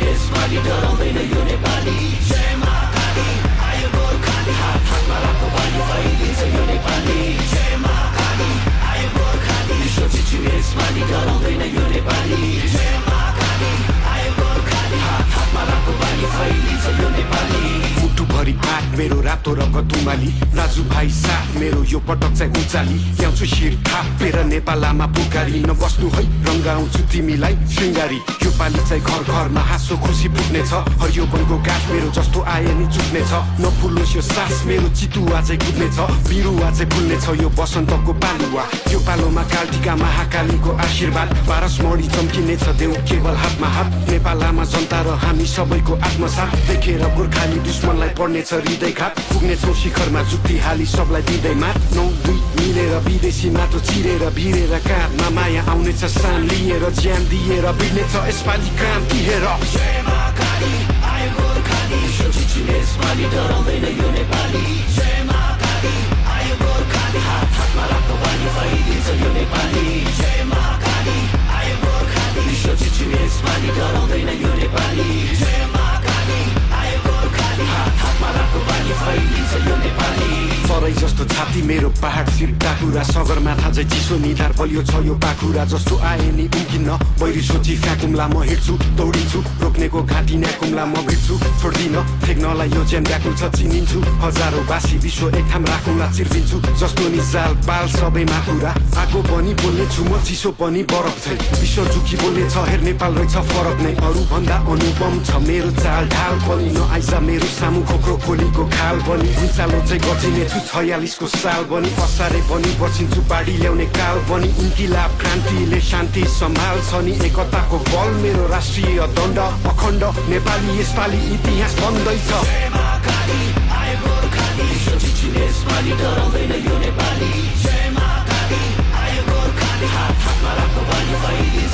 यसपालि डराउँदैन यो नेपाली जय महाकाली आयो गोर्खाली हात हातमा राखो बानी फैलिन्छ यो नेपाली जय महाकाली आयो गोर्खाली विश्व जित्छु यसपालि डराउँदैन यो नेपाली जय महाकाली आयो गोर्खाली हात हातमा राखो बानी फैलिन्छ यो नेपाली मुटुभरि आँट मेरो रातो रगत उमाली दाजुभाइ साथ मेरो यो पटक चाहिँ उचाली ल्याउँछु शिर थापेर नेपालमा पुकारी नबस्नु है रङ्गाउँछु तिमीलाई श्रृङ्गारी यो पालि चाहिँ घर घरमा हाँसो खुसी पुग्नेछ हरियो वनको गाछ मेरो जस्तो आए नि चुक्नेछ नफुलोस् यो सास मेरो चितुवा चाहिँ कुद्नेछ बिरुवा चाहिँ फुल्नेछ यो बसन्तको पालुवा यो पालोमा कालटिका महाकालीको आशीर्वाद पारसमणि चम्किनेछ देऊ केवल हातमा हात नेपालमा जनता र हामी सबैको आत्मसाथ देखेर गोर्खाली दुश्मनलाई पर्नेछ हृदयघात पुग्नेछौँ शिखरमा जुक्ति हाली सबलाई दिँदै मात 9-2 मिलेर विदेशी माटो चिरेर भिरेर काँधमा माया आउनेछ सान लिएर ज्यान दिएर बिर्नेछ यसपालि काम तिहेर जय महाकाली आयो गोर्खाली विश्व जित्छु यसपालि डराउँदैन यो नेपाली जय महाकाली आयो गोर्खाली हात हातमा राखो बानी फैलिन्छ यो नेपाली जय महाकाली आयो गोर्खाली विश्व जित्छु यसपालि डराउँदैन यो नेपाली जय महाकाली आयो गोर्खाली हात हातमा राखो बानी फैलिन्छ यो नेपाली सरै जस्तो छाती मेरो पहाड शिर टाकुरा सगरमाथा चाहिँ चिसो निधार बलियो छ यो पाखुरा जस्तो आए नि उम्किन्न बैरी सोची फ्याकुम्ला म हिँड्छु दौडिन्छु रोक्नेको घाँटी न्याकुम्ला म भिड्छु छोड्दिन फेक्नलाई यो ज्यान व्याकुल छ चिनिन्छु हजारौँ बासी विश्व एक ठाम राखुँला चिर्दिन्छु जस्तो नि जाल पाल सबै माकुरा आगो पनि बोल्ने छु म चिसो पनि बरफ छै विश्व झुकी बोल्ने छ हेर नेपाल रहेछ फरक नै अरू भन्दा अनुपम छ मेरो चाल ढाल पनि नआइज मेरो सामु खोक्रो खोलीको खाल पनि उचालो चाहिँ गचिने छु 46 को साल बनी असारे बनी बसिन्छु पाडी ल्याउने काल बनी इन्किलाब क्रान्तिले शान्ति सम्हाल्छ नि एकताको बल मेरो राष्ट्रिय दण्ड अखण्ड नेपाली यसपालि इतिहास बन्दैछ जय महाकाली आयो गोर्खाली विश्व जित्छु यसपालि डराउँदैन यो नेपाली जय महाकाली आयो गोर्खाली हात हातमा राखो बानी फैलिन्छ